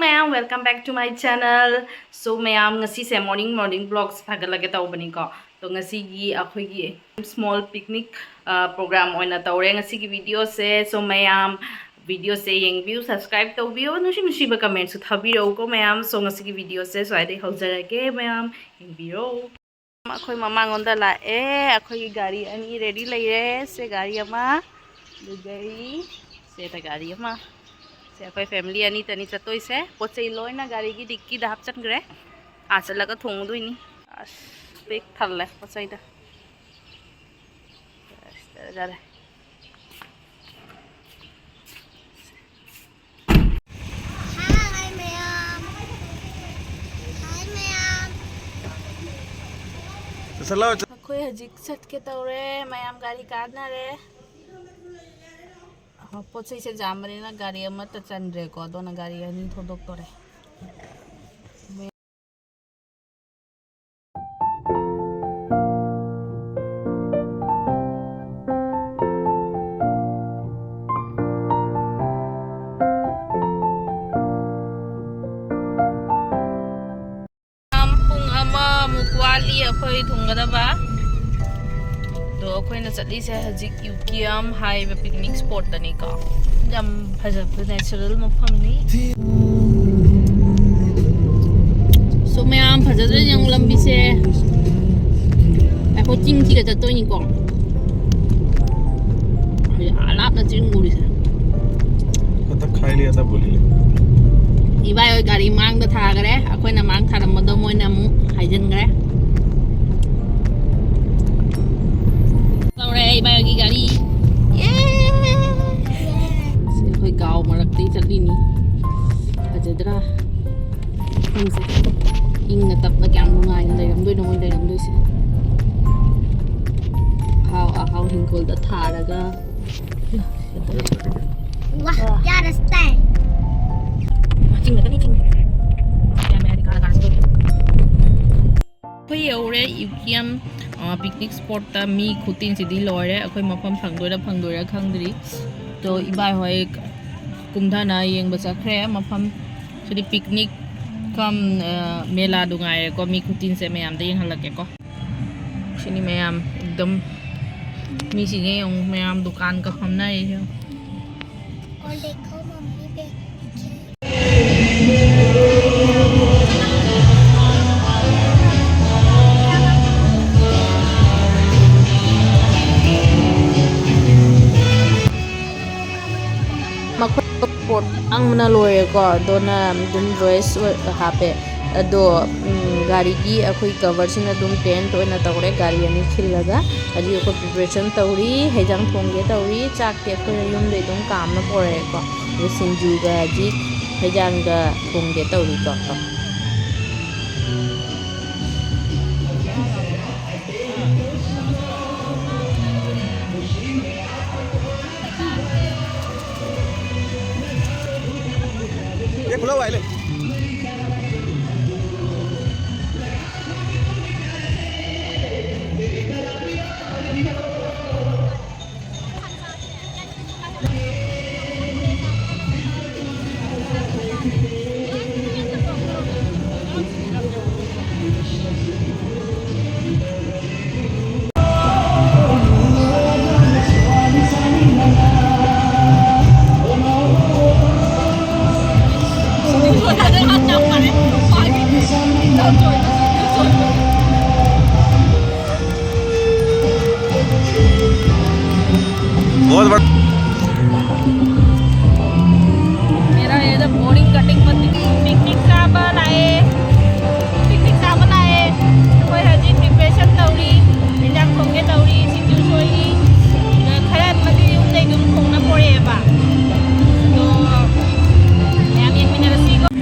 Ma'am welcome back to my channel so ma'am ngasi se morning vlogs thagalage tawbani ko to ngasi gi akhoi gi small picnic program oina tawre ngasi gi video se so ma'am video se yeng view subscribe to view nusi ba comment su thabiro ko ma'am so ngasi gi video se so ai dei haujarage ma'am yeng biro akhoi mama ngonda la akhoi gi gari ani ready laire se gari ama gari se ta gari ama से अखोई family अनी तनी चतोई से पोचई लोइना गाड़ी की dicky दा हपचनग्रे आ चलगा थोंगदोइनी अस bake थल्ले पोचईदा जारे Hi ma'am. Hi ma'am. अखोई हजिक सट के तौरे मैम गाड़ी काटना रे पोचई से जामरे ना गाड़ी अमत चंद्रे को दोना गाड़ी अनी थोदोक तोरे मुक्वाली अखोई थुंगदबा तो अखोइना चली से हजिक यूकियम हाई पिकनिक स्पॉट तनी का जम फजब नेचुरल मफमनी सो मैम फजदरे यंग लंबी से अखो चिंग चिगा चतोइनी को आलाप ना चिंग गुरी से कता खाई लिया था बोली इबाय ओय गाड़ी मांग द था गरे अखोइना मांग था मदो मोइना मु हाइजन गरे बायो की गाड़ी ये कोई गांव मरकते ही चली नहीं अजदरा हमसे इंग तब ना क्या मुंगा इन लेरम दो से हाउ हिंकोल द थारगा Wah, ya rasta. चिंग का नहीं चिंग क्या मैं दिखा रहा हूँ कोई और यूकियम पिकनिक स्पॉट ता मी खुतिन सिदी लोरे अखोई मफम फंगदोरा खंगदरी तो इबाय होय कुमधाना येंग बचखरे मफम सिदी पिकनिक कम मेला दुगाय को मी खुतिन से मैम दे हलके को सिनी मैम एकदम मी सिगे मैम दुकान का फमना है और देखो मम्मी पे स्पोर्ट अंगना लोरे को दोना दुम ड्रेस हापे अदो गाड़ी की अखोई कवर सिना दुम टेंट ओइना तौरे गाड़ी अनि खिलगा अजी को प्रिपरेशन तौरी हेजांग थोंगे तौरी चाक के अखोई युम दे दुम काम न परे को सिंजू गा जी हेजांग गा थोंगे तौरी को ये खुला हुआ है ले बहुत बड़ा मेरा ये तो बोर्डिंग कटिंग पिकनिक साहब लाए कोई हजी प्रिपरेशन तौरी इंजाम थोंगे तौरी सिंजू सोई खरा मदी उन्दै दुम थोंना पड़ेबा तो मैम एक मिनट रसीगो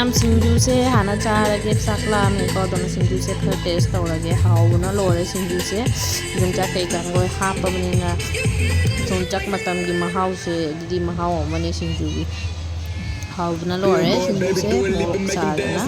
ꯃꯌꯥꯝ ꯁꯤꯡꯖꯨꯁꯦ ꯍꯥꯟꯅ ꯆꯥꯔꯒꯦ ꯆꯥꯛ ꯂꯥꯝꯃꯦꯀꯣ ꯑꯗꯨꯅ ꯁꯤꯡꯖꯨꯁꯦ ꯈꯔ ꯇꯦꯁ ꯇꯧꯔꯒꯦ ꯍꯥꯎꯕꯅ ꯂꯣꯏꯔꯦ ꯁꯤꯡꯖꯨꯁꯦ ꯌꯣꯡꯆꯥꯛ ꯀꯩꯀꯥ ꯂꯣꯏ ꯍꯥꯞꯄꯕꯅꯤꯅ ꯌꯣꯡꯆꯥꯛ ꯃꯇꯝꯒꯤ ꯃꯍꯥꯎꯁꯦ ꯑꯗꯨꯗꯤ ꯃꯍꯥꯎ ꯑꯃꯅꯦ ꯁꯤꯡꯖꯨꯒꯤ ꯍꯥꯎꯕꯅ ꯂꯣꯏꯔꯦ ꯁꯤꯡꯖꯨꯁꯦ ꯃꯣꯔꯣꯛ ꯁꯥꯗꯅ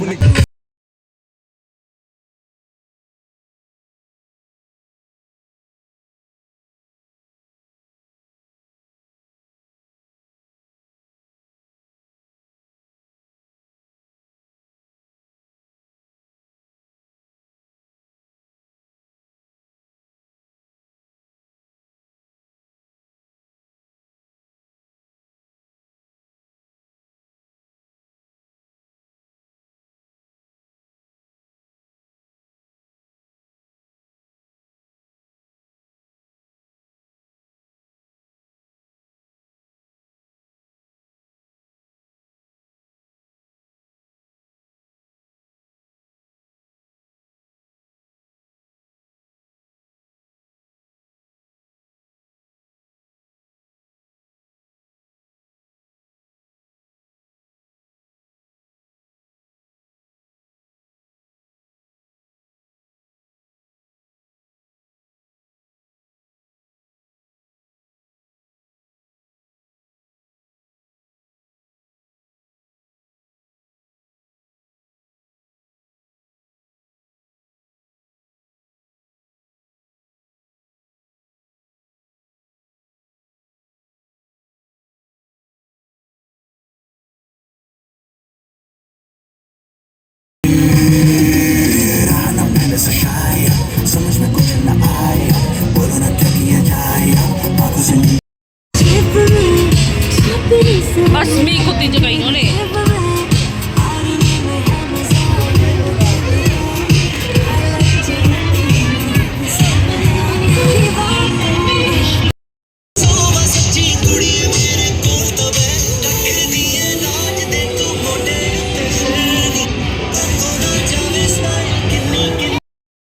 Mas may ikutin dyan kayo nun eh.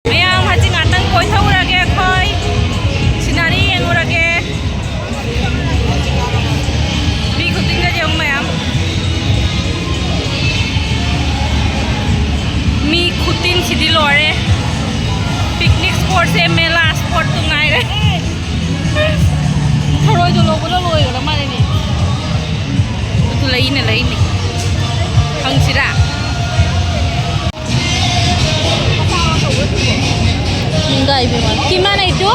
Mayam, hajing atang koi thaurage khoi. Sinari yengurage. Mi kuting da jeng mayam. Mi kutin sidi lore. Picnic spot se mela spot tu ngai re. Tharoi jo logo na loi ga ma ne ni. Tu lai ni. Hang sira. Enggak ibu man. Gimana itu?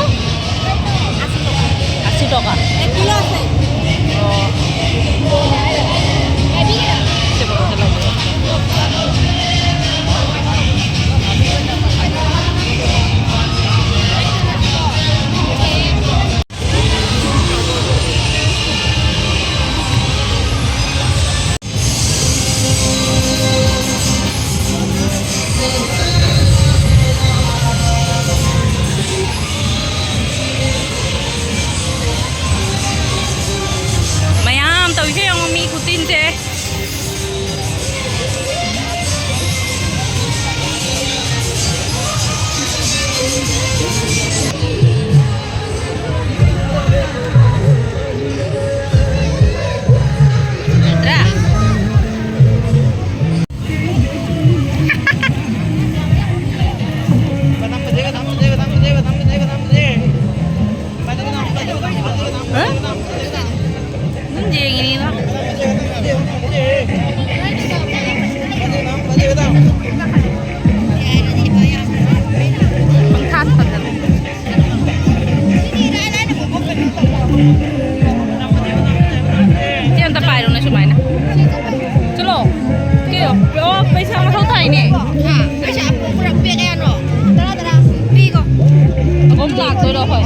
80 toka. Kilo আছে Oh. Coba kita lihat. Mayam, tao siya yung mi kutin siya. Tara. Hindi yang ini lah. Mengkat pada. Jangan terpakai dong nasi mana. Celo. Kyo. Oh, पैसा में थोड़ा ही नहीं. हाँ पैसा आपको पूरा पे गया नो तरा पी को Aku melak tu dah hoy.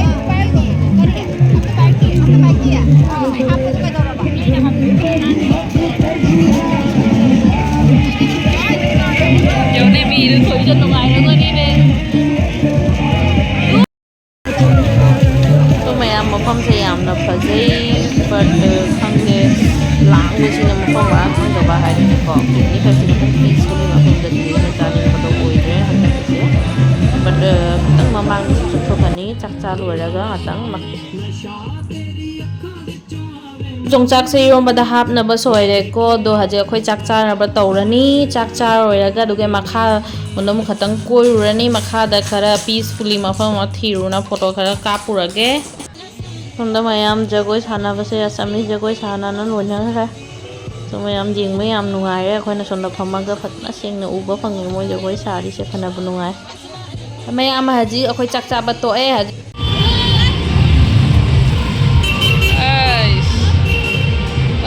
Giờ này bị được thổi chân đồng ai nữa đi về. 또 mayam mafamse yamna phajai but khangde langusina mafamwa khangdaba haidiko ni phajai peacefully mafamda dina tani photo oidre hanakse but katang mamang chuthokani chakcha loiraga atang mak ꯆꯣꯡꯆꯥꯛꯁꯦ ꯏꯔꯣꯝꯕꯗ ꯍꯥꯞꯅꯕ ꯁꯣꯏꯔꯦꯀꯣ ꯑꯗꯣ ꯍꯧꯖꯤꯛ ꯑꯩꯈꯣꯏ ꯆꯥꯛ ꯆꯥꯅꯕ ꯇꯧꯔꯅꯤ ꯆꯥꯛ ꯆꯥꯔꯣꯏꯔꯒ ꯑꯗꯨꯒ ꯃꯈꯥ ꯑꯃꯨꯛ ꯈꯛꯇꯪ ꯀꯣꯏꯔꯨꯔꯅꯤ ꯃꯈꯥꯗ ꯈꯔ ꯄꯤꯁꯐꯨꯜꯂꯤ ꯃꯐꯝ ꯑꯃ ꯊꯤꯔꯨꯅ ꯐꯣꯇꯣ ꯈꯔ ꯀꯥꯞꯄꯨꯔꯒꯦ ꯁꯣꯝꯗ ꯃꯌꯥꯝ ꯖꯒꯣꯏ ꯁꯥꯟꯅꯕꯁꯦ ꯑꯁꯥꯃꯤꯁ ꯖꯒꯣꯏ ꯁꯥꯟꯅꯅ ꯂꯣꯏꯅꯈ꯭ꯔꯦ ꯁꯣ ꯃꯌꯥꯝ ꯌꯦꯡꯕ ꯌꯥꯝ ꯅꯨꯡꯉꯥꯏꯔꯦ ꯑꯩꯈꯣꯏꯅ ꯁꯣꯝꯗ ꯐꯝꯃꯒ ꯐꯖꯅ ꯁꯦꯡꯅ ꯎꯕ ꯐꯪꯉꯦ ꯃꯣꯏ ꯖꯒꯣꯏ ꯁꯥꯔꯤꯁꯦ ꯐꯅꯕ ꯅꯨꯡꯉꯥꯏ ꯃꯌꯥꯝ ꯍꯧꯖꯤꯛ ꯑꯩꯈꯣꯏ ꯆꯥꯛ ꯆꯥꯕ ꯇꯣꯛꯑꯦ ꯍꯧꯖꯤꯛ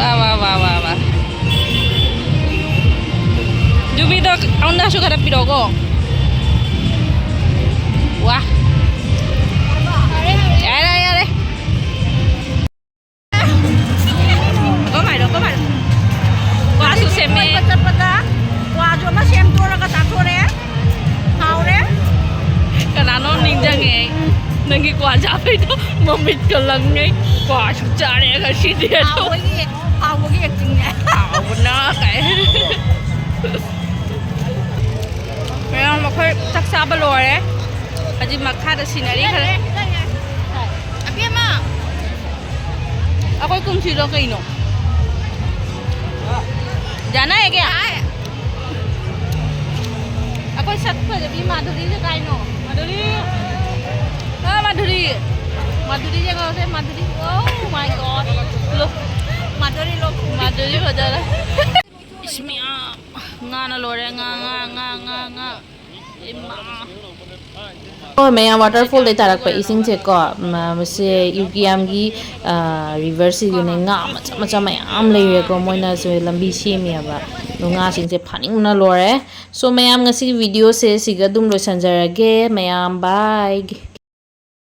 와. 유비도 언나슈 가다 피로고. 와. 야래. Có mày đâu. Qua su xem mẹ. Qua cho mà xem tôi là cái tạp thôi đấy. Hào đấy. Cái nào nó ninh ra nghe. Nên cái quả giá phải đó mà mình cần lần nghe quả su cha này cái gì đấy Hào với cái gì nhỉ? Hào của nó cái. Mấy ông mà khơi chắc sao bao lâu đấy. Ở trên mặt khác là xin này đi khơi. À biết mà. À coi cùng chỉ lo cái nó. Giá này kìa. À coi sắt phải đi mà đi cho cái nó. Madhuri jangan kau say Madhuri. Oh my god. Look. Madhuri baca lah. Ismia. Ngana lore nga. Oh, maya waterfall dai tarak pa ising che ko mase Ukiam gi river si yune nga macha mayam leire ko moina so lambi semi aba no nga sing se phaning na lore so mayam ngasi video se siga dum lo sanjarage mayam bye